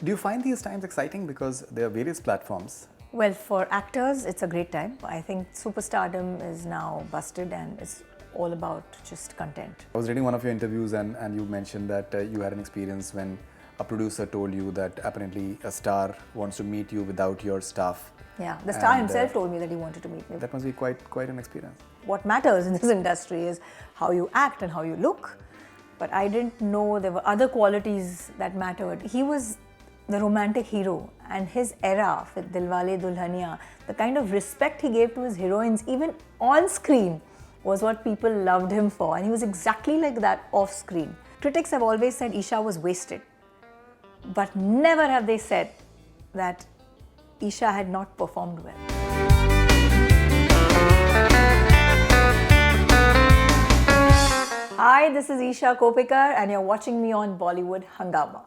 Do you find these times exciting because there are various platforms? Well, for actors, it's a great time. I think superstardom is now busted and it's all about just content. I was reading one of your interviews and you mentioned that you had an experience when a producer told you that apparently a star wants to meet you without your staff. Yeah, the star himself told me that he wanted to meet me. That must be quite an experience. What matters in this industry is how you act and how you look. But I didn't know there were other qualities that mattered. He was the romantic hero, and his era with Dilwale Dulhania, the kind of respect he gave to his heroines even on screen was what people loved him for, and he was exactly like that off screen. Critics have always said Isha was wasted, but never have they said that Isha had not performed well. Hi, this is Isha Koppikar and you're watching me on Bollywood Hungama.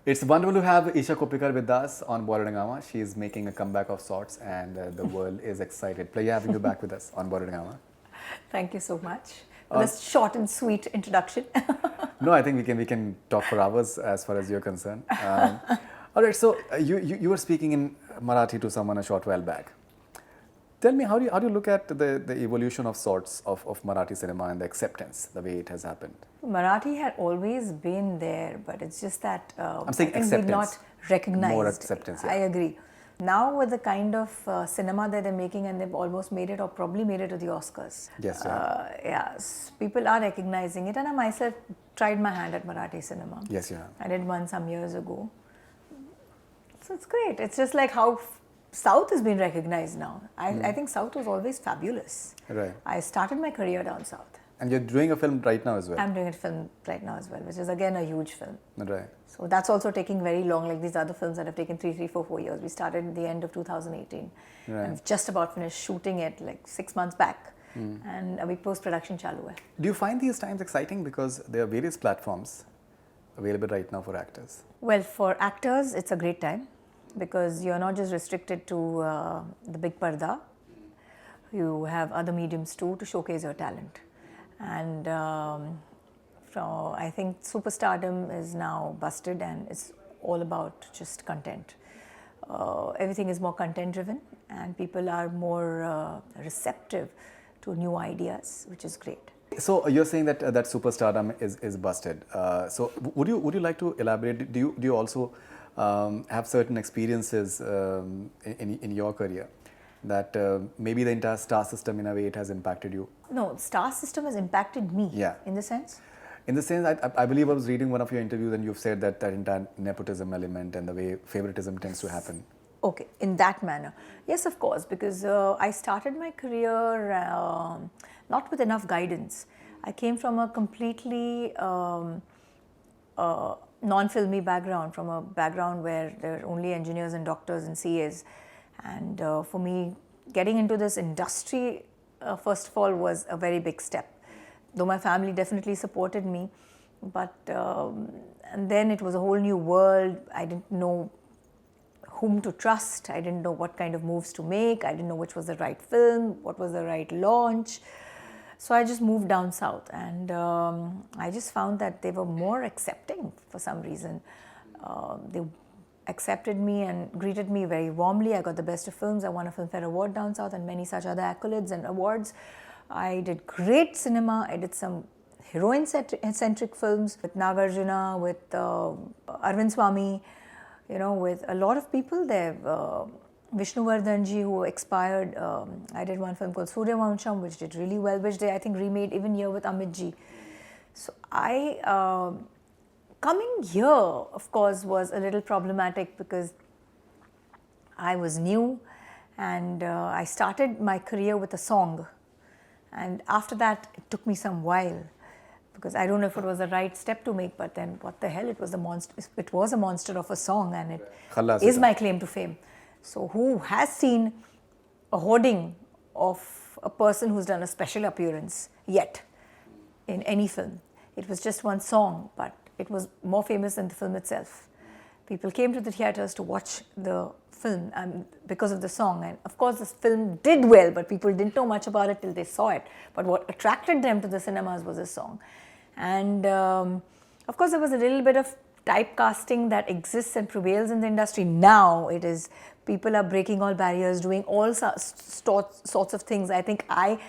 It's wonderful to have Isha Koppikar with us on Bollywood and South. She is making a comeback of sorts and the world is excited. Pleasure having you back with us on Bollywood and South. Thank you so much for this short and sweet introduction. No, I think we can talk for hours as far as you're concerned. All right, so you were speaking in Marathi to someone a short while back. Tell me, how do you look at the evolution of sorts of Marathi cinema and the acceptance, the way it has happened? Marathi had always been there, but it's just that I'm saying I think acceptance. we've not recognized. More acceptance, yeah. I agree. Now with the kind of cinema that they're making, and they've almost made it or probably made it to the Oscars. Yes, yes, people are recognizing it, and I myself tried my hand at Marathi cinema. Yes, you have. I did one some years ago. So it's great. It's just like how South has been recognized now. I think South was always fabulous. Right. I started my career down South. And you're doing a film right now as well. I'm doing a film right now as well, which is again a huge film. Right. So that's also taking very long, like these other films that have taken 3, 4, 4 years. We started at the end of 2018. Right. And we've just about finished shooting it like 6 months back. And abhi post-production chalu hai. Do you find these times exciting because there are various platforms available right now for actors? Well, for actors, it's a great time because you're not just restricted to the big parda. You have other mediums too to showcase your talent. And I think superstardom is now busted and it's all about just content. Everything is more content driven and people are more receptive to new ideas, which is great. So you're saying that that superstardom is busted. So would you like to elaborate? Do you also have certain experiences in your career that maybe the entire star system in a way it has impacted you? No, star system has impacted me. Yeah. In the sense? In the sense, I believe I was reading one of your interviews and you've said that entire nepotism element and the way favoritism tends to happen. Okay, in that manner. Yes, of course, because I started my career not with enough guidance. I came from a completely non-filmy background, from a background where there are only engineers and doctors and CAs. And for me, getting into this industry, first of all, was a very big step. Though my family definitely supported me, but and then it was a whole new world. I didn't know whom to trust. I didn't know what kind of moves to make. I didn't know which was the right film, what was the right launch. So I just moved down south, and I just found that they were more accepting for some reason. They accepted me and greeted me very warmly. I got the best of films. I won a Filmfare Award down south and many such other accolades and awards. I did great cinema. I did some heroine-centric films with Nagarjuna, with Arvind Swamy, you know, with a lot of people there. Vishnuvardhanji, who expired. I did one film called Suryavansham, which did really well, which they, I think, remade even here with Amitji. So coming here, of course, was a little problematic because I was new and I started my career with a song. And after that, it took me some while because I don't know if it was the right step to make, but then what the hell, it was a monster of a song, and it is my claim to fame. So who has seen a hoarding of a person who's done a special appearance yet in any film? It was just one song, but it was more famous than the film itself. People came to the theatres to watch the film because of the song. And of course, this film did well, but people didn't know much about it till they saw it. But what attracted them to the cinemas was the song. And of course, there was a little bit of typecasting that exists and prevails in the industry. Now it is, people are breaking all barriers, doing all sorts of things. I think I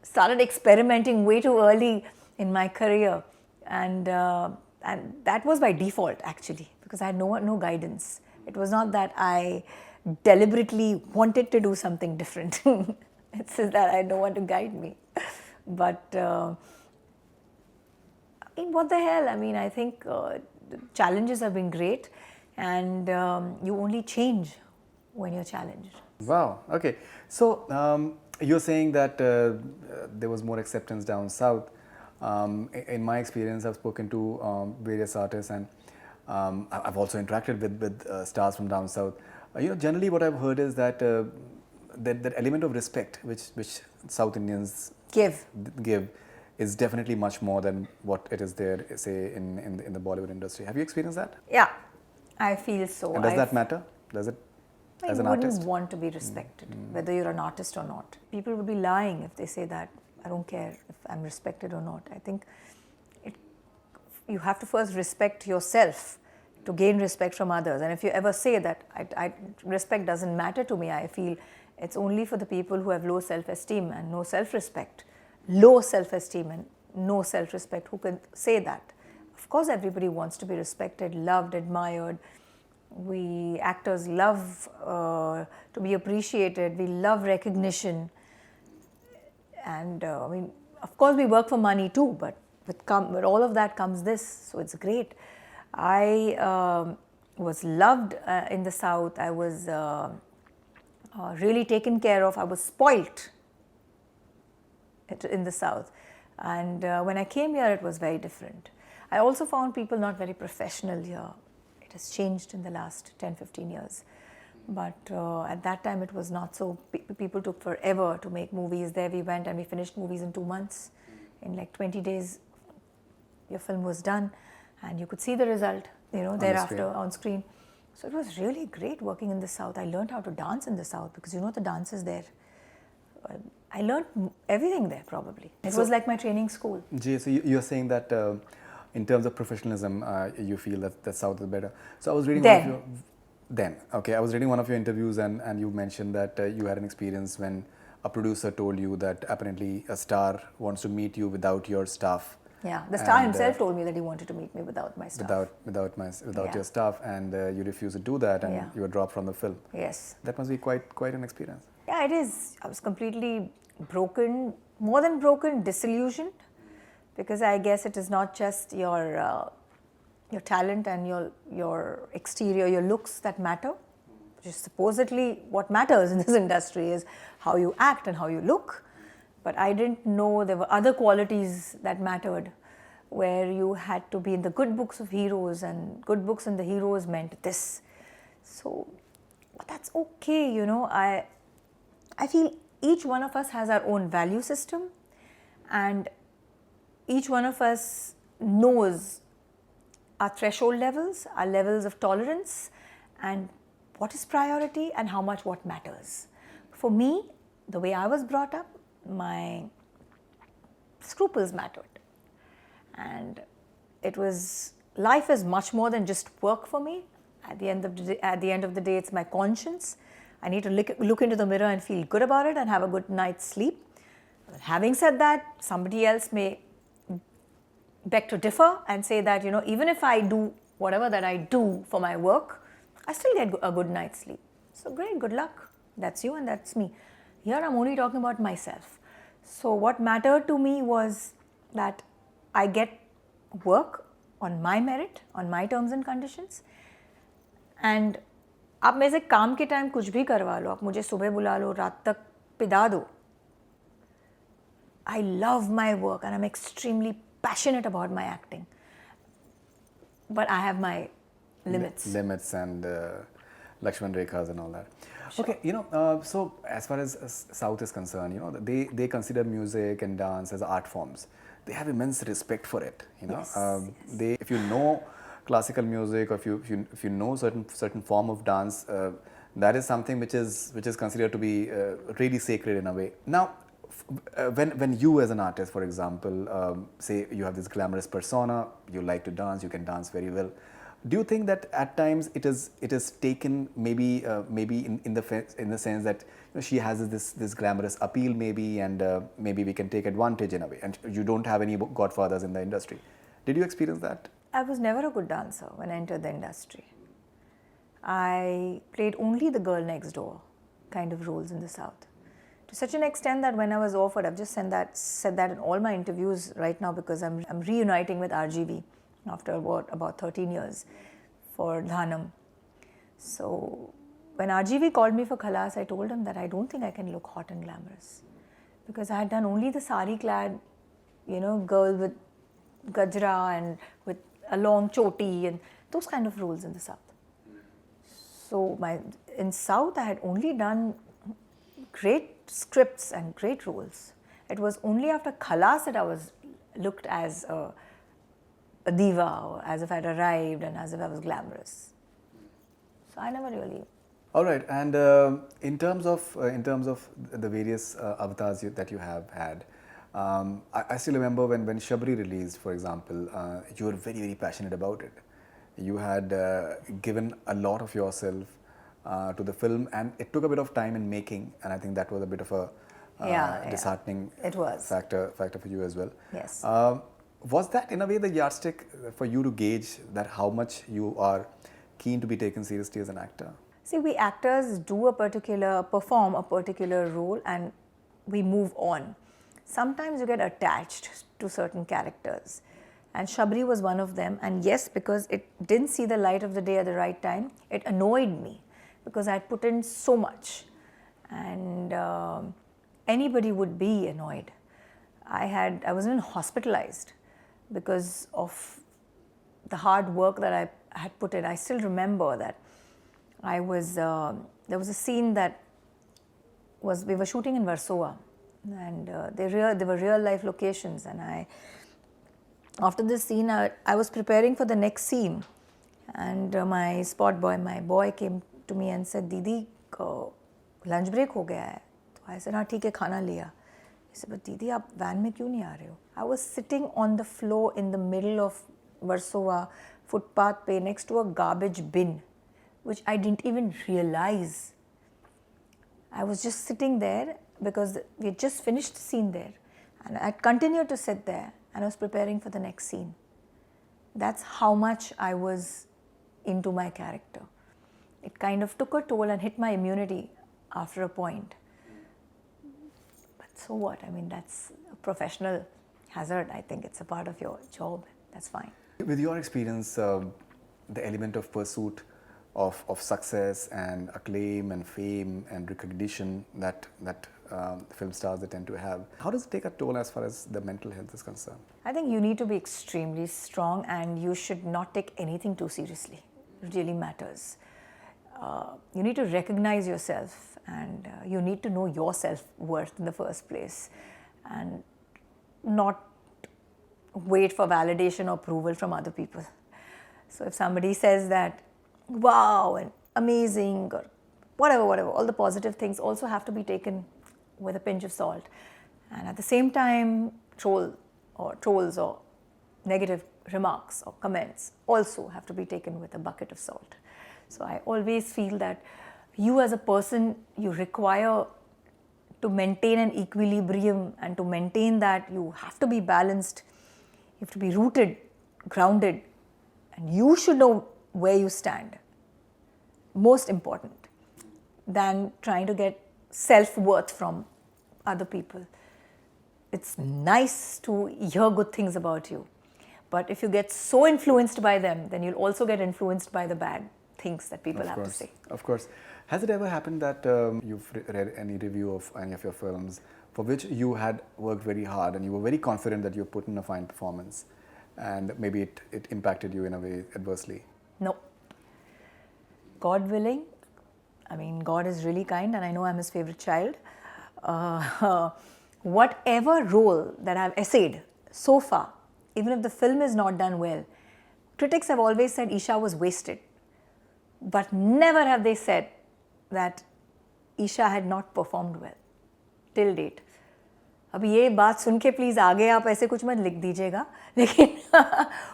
started experimenting way too early in my career, and that was by default actually, because I had no guidance. It was not that I deliberately wanted to do something different. It's just that I had no one to guide me. But I mean, what the hell? I mean, I think the challenges have been great, and you only change when you're challenged. Wow. Okay. So you're saying that there was more acceptance down south. In my experience, I've spoken to various artists, and I've also interacted with stars from down south. Generally, what I've heard is that that element of respect which South Indians give is definitely much more than what it is there, say, in the Bollywood industry. Have you experienced that? Yeah, I feel so. And does that matter? Does it? As an artist? I wouldn't want to be respected, whether you're an artist or not. People would be lying if they say that. I don't care if I'm respected or not. I think you have to first respect yourself to gain respect from others. And if you ever say that respect doesn't matter to me, I feel it's only for the people who have low self-esteem and no self-respect. Low self-esteem and no self-respect who can say that. Of course, everybody wants to be respected, loved, admired. We actors love to be appreciated. We love recognition. And I mean, of course, we work for money too, but with all of that comes this, so it's great. I was loved in the South. I was really taken care of. I was spoilt in the South. And when I came here, it was very different. I also found people not very professional here. It has changed in the last 10-15 years. But at that time, it was not so. People took forever to make movies. There we went and we finished movies in 2 months. In like 20 days, your film was done. And you could see the result, thereafter on screen. So it was really great working in the South. I learned how to dance in the South because the dance is there. I learned everything there probably. It was like my training school. Jay, so you're saying that in terms of professionalism, you feel that the South is better. So I was reading I was reading one of your interviews, and you mentioned that you had an experience when a producer told you that apparently a star wants to meet you without your staff. Yeah, the star himself told me that he wanted to meet me without my staff. Without your staff, and you refused to do that, and you were dropped from the film. Yes. That must be quite an experience. Yeah, it is. I was completely broken, more than broken, disillusioned, because I guess it is not just your talent and your exterior, your looks that matter. Which is supposedly what matters in this industry is how you act and how you look. But I didn't know there were other qualities that mattered, where you had to be in the good books of heroes, and good books and the heroes meant this. So, but that's okay, I feel each one of us has our own value system, and each one of us knows our threshold levels, our levels of tolerance, and what is priority and how much what matters. For me, the way I was brought up, my scruples mattered, and life is much more than just work for me. At the end of the day, it's my conscience. I need to look into the mirror and feel good about it and have a good night's sleep. But having said that, somebody else may beg to differ and say that, even if I do whatever that I do for my work, I still get a good night's sleep. So great, good luck. That's you and that's me. Here I'm only talking about myself. So what mattered to me was that I get work on my merit, on my terms and conditions. And आप मेरे से काम के time कुछ भी करवा लो, आप मुझे सुबह बुला लो, रात तक पिदा दो. I love my work and I'm extremely passionate about my acting. But I have my limits. Limits and Lakshman Rekhas and all that. Sure. Okay, so as far as South is concerned, they consider music and dance as art forms. They have immense respect for it. Yes, if you know classical music, or if you know certain form of dance, that is something which is considered to be really sacred in a way. Now, when you as an artist, for example, say you have this glamorous persona, you like to dance, you can dance very well. Do you think that at times it is taken maybe in the sense that she has this glamorous appeal maybe, and maybe we can take advantage in a way, and you don't have any godfathers in the industry? Did you experience that? I was never a good dancer when I entered the industry. I played only the girl next door kind of roles in the South. To such an extent that when I was offered, I've just said that in all my interviews right now, because I'm reuniting with RGV after about 13 years for Dhanam. So when RGV called me for Khalas, I told him that I don't think I can look hot and glamorous, because I had done only the sari clad, girl with gajra and with a long choti and those kind of roles in the South. So in South, I had only done great scripts and great roles. It was only after Khalas that I was looked as a diva, or as if I had arrived and as if I was glamorous. So I never really. All right, and in terms of the various avatars that you have had, I still remember when Shabri released, for example, you were very, very passionate about it. You had given a lot of yourself to the film, and it took a bit of time in making, and I think that was a bit of a disheartening factor for you as well. Yes. Was that in a way the yardstick for you to gauge that how much you are keen to be taken seriously as an actor? See, we actors perform a particular role and we move on. Sometimes you get attached to certain characters, and Shabri was one of them. And yes, because it didn't see the light of the day at the right time, it annoyed me because I had put in so much, and anybody would be annoyed. I wasn't hospitalized because of the hard work that I had put in. I still remember that there was a scene that we were shooting in Warsaw, and they were real life locations, and after this scene I was preparing for the next scene, and my boy came to me and said, "Didi, lunch break ho gaya hai." So I said, "हाँ ठीक है, खाना लिया." He said, "But Didi, आप van में क्यों नहीं आ रहे हो?" I was sitting on the floor in the middle of Warsaw, footpath pe, next to a garbage bin, which I didn't even realize. I was just sitting there because we had just finished the scene there, and I continued to sit there, and I was preparing for the next scene. That's how much I was into my character. It kind of took a toll and hit my immunity after a point. But so what? I mean, that's a professional hazard. I think it's a part of your job. That's fine. With your experience, the element of pursuit of success and acclaim and fame and recognition that film stars they tend to have, how does it take a toll as far as the mental health is concerned? I think you need to be extremely strong, and you should not take anything too seriously. It really matters. You need to recognize yourself, and you need to know your self-worth in the first place, and not wait for validation or approval from other people. So if somebody says that, wow, and amazing, or whatever, all the positive things also have to be taken with a pinch of salt. And at the same time, trolls or negative remarks or comments also have to be taken with a bucket of salt. So I always feel that you as a person, you require to maintain an equilibrium, and to maintain that you have to be balanced, you have to be rooted, grounded, and you should know where you stand. Most important than trying to get self-worth from other people. It's nice to hear good things about you, but if you get so influenced by them, then you'll also get influenced by the bad things that people have to say. Of course. Has it ever happened that you've read any review of any of your films for which you had worked very hard and you were very confident that you put in a fine performance, and maybe it impacted you in a way adversely? No. God willing, I mean, God is really kind, and I know I'm His favorite child. Whatever role that I've essayed so far, even if the film is not done well, critics have always said Isha was wasted, but never have they said that Isha had not performed well till date. अब ये बात सुन के please आगे आप ऐसे कुछ मत लिख दीजिएगा, लेकिन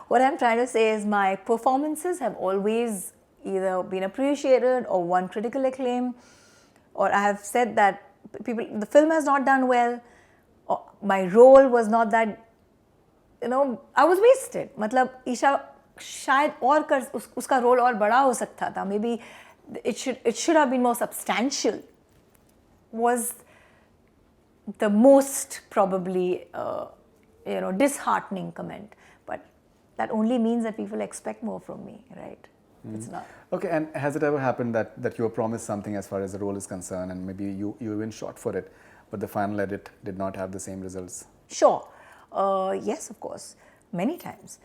what I'm trying to say is my performances have always either been appreciated or won critical acclaim, or I have said that the film has not done well, or my role was not that, I was wasted. मतलब ईशा शायद और उसका role और बड़ा हो सकता था. Maybe it should have been more substantial. Was the most probably disheartening comment, but that only means that people expect more from me, right? It's not. Okay, and has it ever happened that you were promised something as far as the role is concerned, and maybe you even shot for it, but the final edit did not have the same results? Sure. Yes, of course. Many times.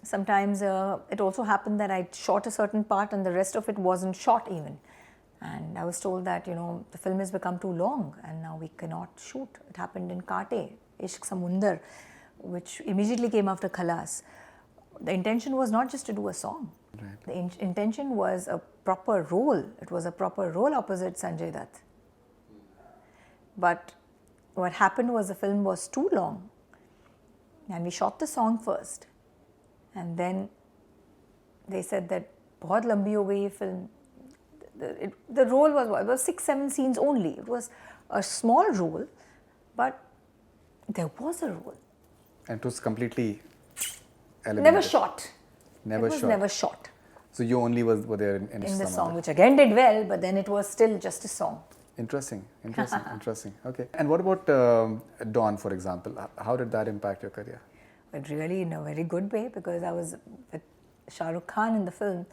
Sometimes it also happened that I shot a certain part and the rest of it wasn't shot even. And I was told that, the film has become too long and now we cannot shoot. It happened in Kate, Ishq Samundar, which immediately came after Khalas. The intention was not just to do a song. Right. The intention was a proper role. It was a proper role opposite Sanjay Dutt. But what happened was the film was too long. And we shot the song first. And then they said that बहुत लंबी हो गई ये film. The role was 6-7 scenes only. It was a small role, but there was a role. And it was completely eliminated. Never shot. Never it was shot. Never shot. So you only were there in the song, which again did well, but then it was still just a song. Interesting. Okay. And what about Dawn, for example? How did that impact your career? But really in a very good way, because I was with Shah Rukh Khan in the film,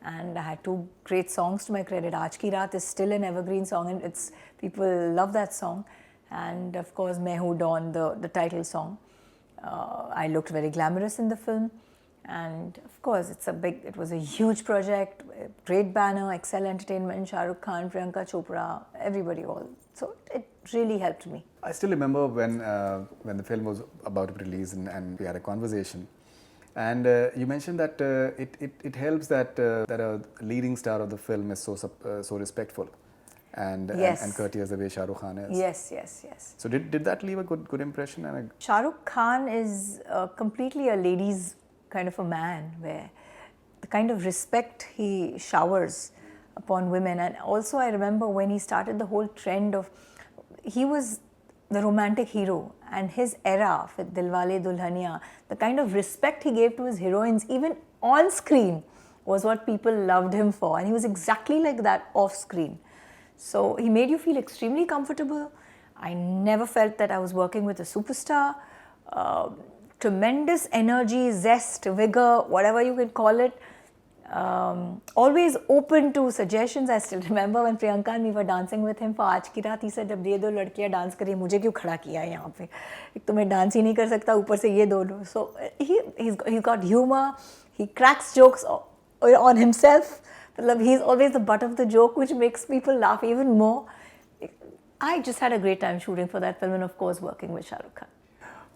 and I had 2 great songs to my credit. Aaj Ki Raat is still an evergreen song, and people love that song. And of course, Main Hoon Dawn, the title song. I looked very glamorous in the film, and of course, it was a huge project, great banner, Excel Entertainment, Shah Rukh Khan, Priyanka Chopra, everybody all. So it really helped me. I still remember when the film was about to be released and we had a conversation. And you mentioned that it helps that a leading star of the film is so respectful and courteous the way Shah Rukh Khan is. Yes. So did that leave a good impression? Shah Rukh Khan is completely a ladies kind of a man, where the kind of respect he showers upon women. And also I remember when he started the whole trend of, he was the romantic hero, and his era with Dilwale Dulhania, the kind of respect he gave to his heroines even on screen was what people loved him for, and he was exactly like that off screen. So he made you feel extremely comfortable. I never felt that I was working with a superstar. Tremendous energy, zest, vigor, whatever you can call it. Always open to suggestions. I still remember when Priyanka and me were dancing with him for Aaj Ki Raat, he said, जब ये 2 लड़कियाँ dance करी, मुझे क्यों खड़ा किया है यहाँ पे? एक तो मैं डांस ही नहीं कर सकता, ऊपर से ये दोनों. So he's got humor. He cracks jokes on himself. He's always the butt of the joke, which makes people laugh even more. I just had a great time shooting for that film, and of course working with Shah Rukh Khan.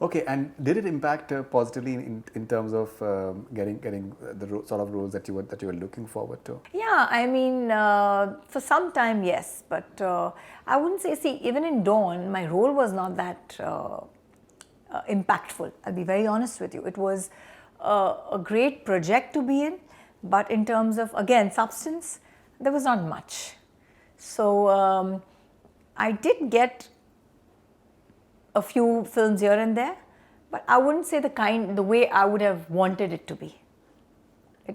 Okay, and did it impact positively in terms of getting the sort of roles that you were looking forward to? Yeah, I mean, for some time, yes, but I wouldn't say. See, even in Dawn, my role was not that impactful. I'll be very honest with you. It was a great project to be in, but in terms of, again, substance, there was not much. So I did get a few films here and there, but I wouldn't say the way I would have wanted it to be.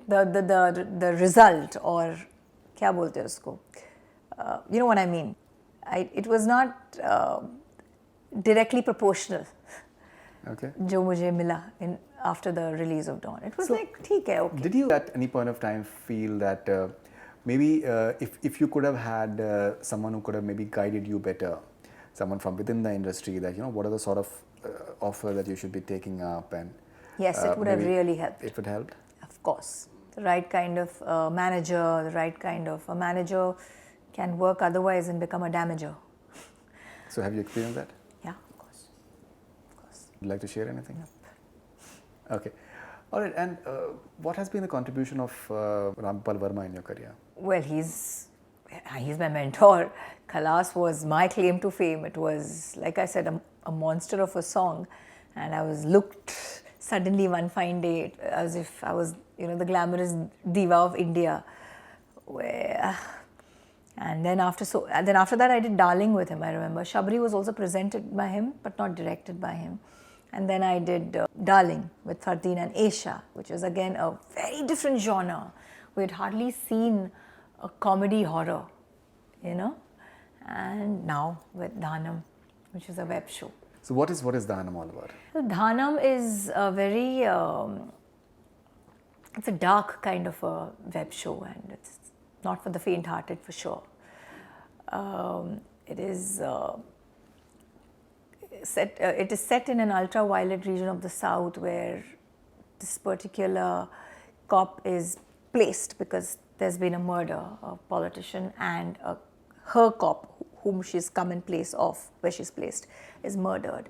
The result, or क्या बोलते हैं उसको? You know what I mean? It was not directly proportional. Okay. जो मुझे मिला after the release of Dawn. It was like, ठीक है, okay. Did you at any point of time feel that maybe if you could have had someone who could have maybe guided you better, someone from within the industry, that what are the sort of offer that you should be taking up, and yes, it would have really helped. It would help? Of course. The right kind of manager, the right kind of a manager can work otherwise and become a damager. So have you experienced that? Yeah, of course. Would you like to share anything? Nope. Okay. All right, and what has been the contribution of Rampal Verma in your career? Well, he's my mentor. Khalas was my claim to fame. It was, like I said, a monster of a song, and I was looked suddenly one fine day as if I was, the glamorous diva of India. And then after that, I did Darling with him. I remember Shabri was also presented by him, but not directed by him. And then I did Darling with Faridoon and Isha, which was again a very different genre. We had hardly seen a comedy horror, and now with Dhanam, which is a web show. So what is Dhanam all about? So Dhanam is a very, it's a dark kind of a web show, and it's not for the faint-hearted for sure. It is set in an ultraviolet region of the South where this particular cop is placed because there's been a murder. A politician and her cop, whom she's come in place of, where she's placed, is murdered.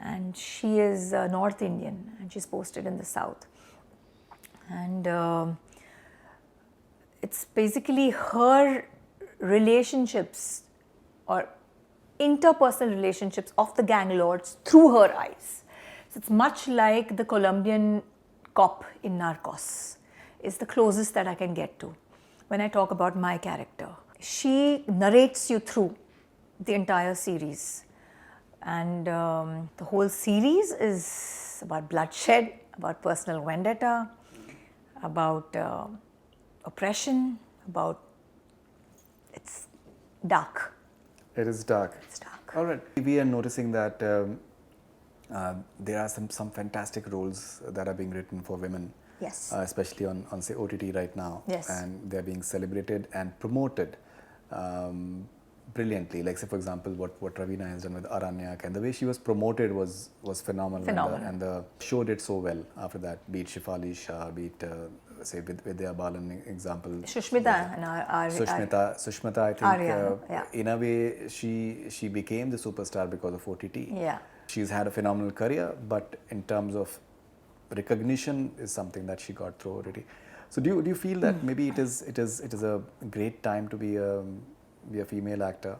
And she is North Indian and she's posted in the South. And it's basically her relationships or interpersonal relationships of the gang lords through her eyes. So it's much like the Colombian cop in Narcos. It's the closest that I can get to when I talk about my character. She narrates you through the entire series. And the whole series is about bloodshed, about personal vendetta, about oppression, it's dark. It is dark. It's dark. All right. We are noticing that there are some fantastic roles that are being written for women. Yes. Especially on say OTT right now. Yes. And they're being celebrated and promoted brilliantly. Like say for example what Ravina has done with Aranyak, and the way she was promoted was phenomenal. And the show did so well after that. Be it Shifali Shah, be it say Vidya Balan example. Sushmita and Sushmita, I think Arya, yeah. In a way she became the superstar because of OTT. Yeah. She's had a phenomenal career, but in terms of recognition is something that she got through OTT. So do you feel that maybe it is a great time to be a female actor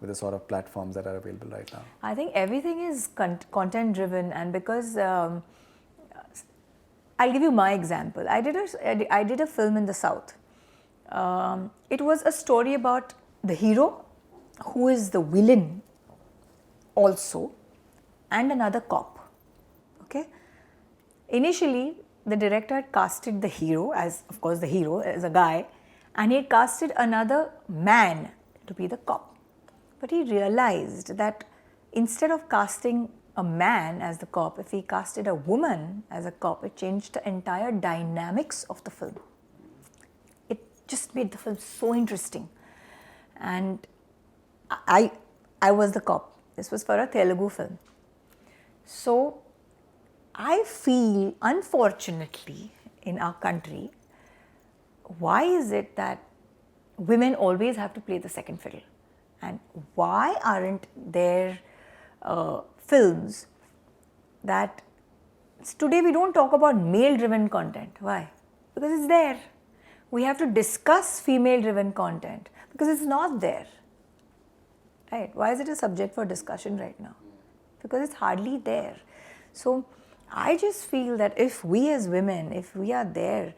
with the sort of platforms that are available right now? I think everything is content driven, and because I'll give you my example. I did a film in the South. It was a story about the hero, who is the villain also, and another cop. Okay. Initially, the director had casted the hero as, of course, the hero is a guy, and he had casted another man to be the cop. But he realized that instead of casting a man as the cop, if he casted a woman as a cop, it changed the entire dynamics of the film. It just made the film so interesting. And I was the cop. This was for a Telugu film. So I feel, unfortunately, in our country, why is it that women always have to play the second fiddle? And why aren't there films that, today we don't talk about male-driven content. Why? Because it's there. We have to discuss female-driven content because it's not there. Right? Why is it a subject for discussion right now? Because it's hardly there. So I just feel that if we as women, if we are there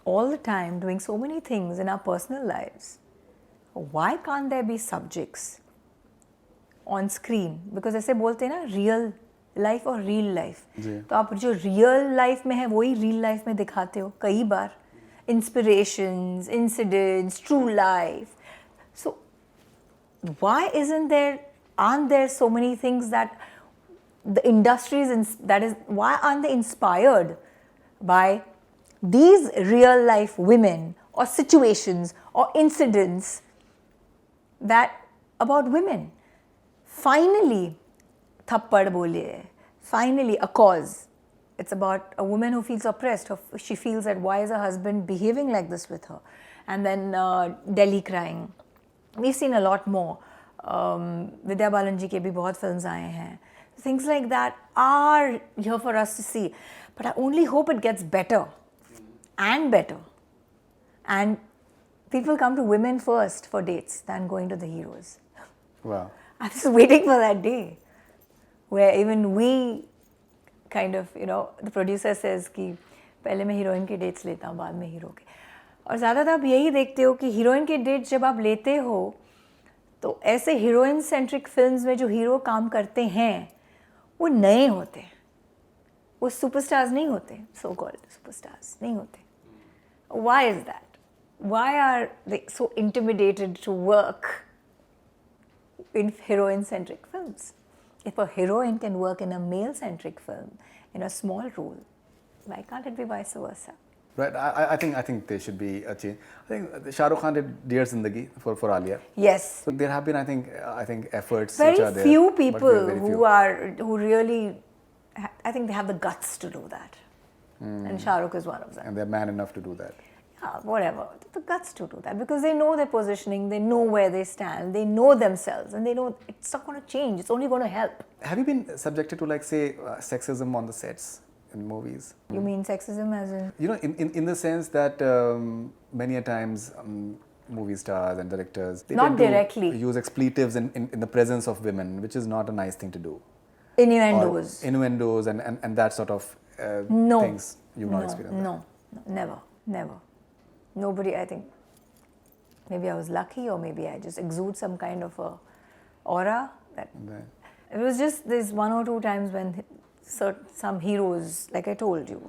all the time doing so many things in our personal lives, why can't there be subjects on screen? Because ऐसे बोलते हैं ना, real life और real life. तो आप जो real life में है वही real life में दिखाते हो कई बार. Inspirations, incidents, true life. So why aren't there so many things that the industries, why aren't they inspired by these real life women or situations or incidents that about women? Finally, thappad bole, finally a cause. It's about a woman who feels oppressed. She feels that why is her husband behaving like this with her? And then Delhi crying. We've seen a lot more. Vidya Balan ji ke bhi bahut films aaye hain. things like that are here for us to see. But I only hope it gets better and better. And people come to women first for dates than going to the heroes. Wow. I'm just waiting for that day where even we kind of, the producer says कि पहले मैं heroine के dates लेता हूँ बाद में hero के. और ज़्यादातर आप यही देखते हो कि हीरोइन के डेट्स जब आप लेते हो तो ऐसे हीरोइन सेंट्रिक फिल्म्स में जो हीरो काम करते हैं वो नए होते हैं, वो सुपरस्टार्स नहीं होते, सो कॉल्ड सुपरस्टार्स नहीं होते. Why is that? Why are they so intimidated to work in heroine-centric films? If a heroine can work in a male-centric film, in a small role, why can't it be vice versa? Right. I think there should be a change. I think Shah Rukh Khan did Dear Zindagi for Alia. Yes. So there have been, I think efforts Very which are there. few but people very who really, I think they have the guts to do that. And Shah Rukh is one of them. And they're man enough to do that. Yeah, whatever. The guts to do that because they know their positioning, they know where they stand, they know themselves, and they know it's not going to change. It's only going to help. Have you been subjected to, like, say, sexism on the sets in movies? You mean sexism as in? In the sense that many a times movie stars and directors, they Not tend to directly. use expletives in the presence of women, which is not a nice thing to do. Innuendos. Or innuendos and that sort of No. things you've not experienced. No, never. Nobody, I think, maybe I was lucky or maybe I just exude some kind of a aura. Right. It was just these one or two times when some heroes, like I told you,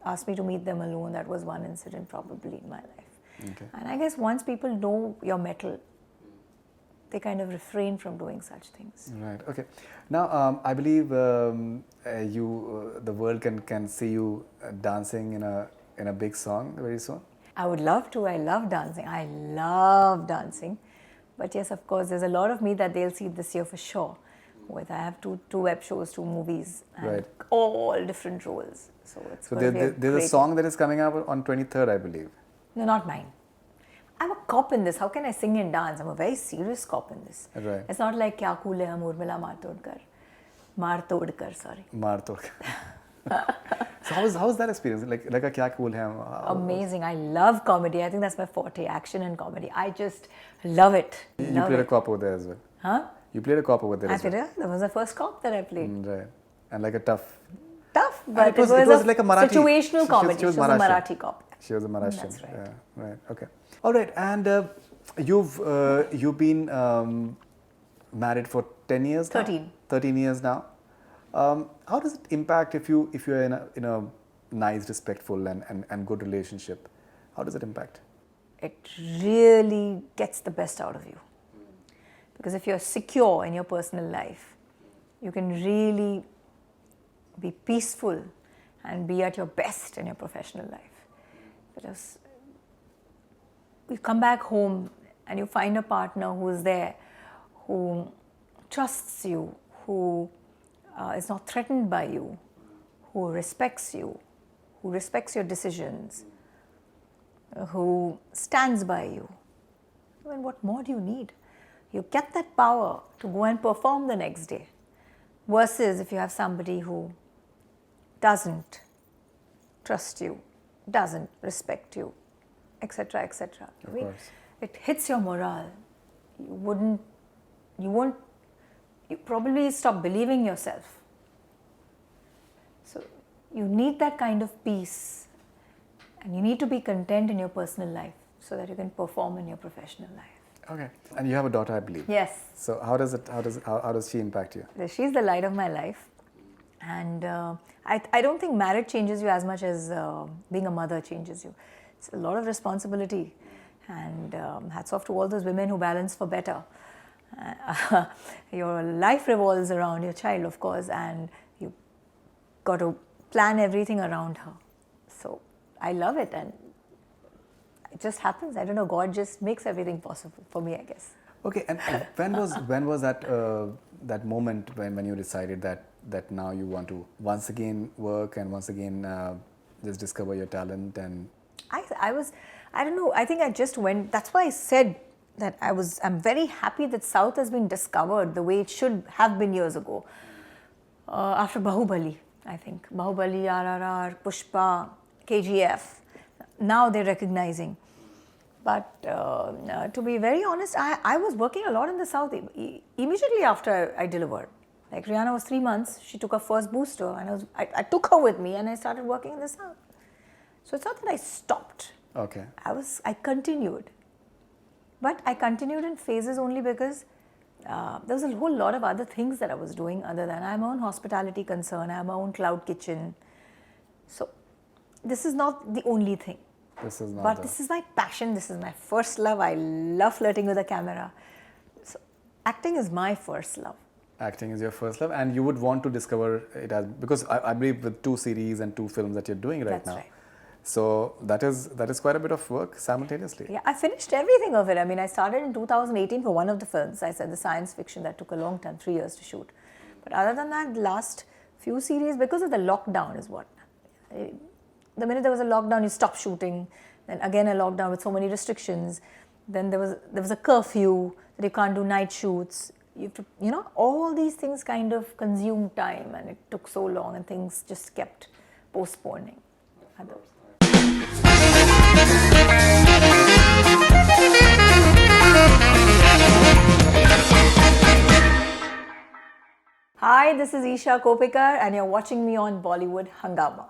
asked me to meet them alone. That was one incident probably in my life. Okay. And I guess once people know your mettle, they kind of refrain from doing such things. Right. Okay. Now, I believe the world can see you dancing in a big song very soon. I would love to. I love dancing. But yes, of course, there's a lot of me that they'll see this year for sure. I have two web shows, 2 movies, and Right. all different roles. So it's going to be there's a song that is coming up on 23rd, I believe. No, not mine. I'm a cop in this. How can I sing and dance? I'm a very serious cop in this. Right. It's not like Kya Cool Hai Hum Urmila Maar Todkar, sorry. Maar Todkar. So how is that experience? Like a Kya Cool Hai Hum? Amazing. I love comedy. I think that's my forte, action and comedy. I just love it. You played a cop over there as well. Huh? You played a cop over there as well. That was the first cop that I played. Right. And like a tough. But it was like a Marathi. situational comedy. She was a Marathi cop. She was a Marathi. That's right. Yeah, right. Okay. All right. And you've been married for 10 years now? 13. 13 years now. How does it impact if you're in a nice, respectful and good relationship? How does it impact? It really gets the best out of you. Because if you're secure in your personal life, you can really be peaceful and be at your best in your professional life. Because you come back home and you find a partner who is there, who trusts you, who is not threatened by you, who respects you, who respects your decisions, who stands by you. I mean, what more do you need? You get that power to go and perform the next day. Versus if you have somebody who doesn't trust you, doesn't respect you, etc., etc. Of course. It hits your morale. You probably stop believing yourself. So you need that kind of peace, and you need to be content in your personal life so that you can perform in your professional life. Okay. And you have a daughter, I believe. Yes. So how does she impact you? She's the light of my life, and I don't think marriage changes you as much as being a mother changes you. It's a lot of responsibility, and hats off to all those women who balance for better. Your life revolves around your child, of course, and you got to plan everything around her. So I love it, and it just happens. I don't know. God just makes everything possible for me, I guess. Okay, and when was that moment when you decided that now you want to once again work and once again just discover your talent? And I don't know. I think I just went. That's why I said that I'm very happy that South has been discovered the way it should have been years ago. After Bahubali, I think. Bahubali, RRR, Pushpa, KGF. Now they're recognizing. But to be very honest, I was working a lot in the South immediately after I delivered. Like Rihanna was 3 months, she took her first booster, and I took her with me and I started working in the South. So it's not that I stopped. Okay. I continued. But I continued in phases only because there was a whole lot of other things that I was doing other than I have my own hospitality concern, I have my own cloud kitchen. So this is not the only thing. This is not. But this is my passion. This is my first love. I love flirting with the camera. So acting is my first love. Acting is your first love, and you would want to discover it as, because I believe with 2 series and 2 films that you're doing right That's now. right. So that is quite a bit of work simultaneously. Yeah, I finished everything of it. I mean, I started in 2018 for one of the films. I said the science fiction that took a long time, 3 years to shoot. But other than that, the last few series, because of the lockdown is what. The minute there was a lockdown, you stopped shooting. Then again a lockdown with so many restrictions. Then there was a curfew that you can't do night shoots. You have to, all these things kind of consumed time, and it took so long, and things just kept postponing. Hi, this is Isha Koppikar, and you're watching me on Bollywood Hungama.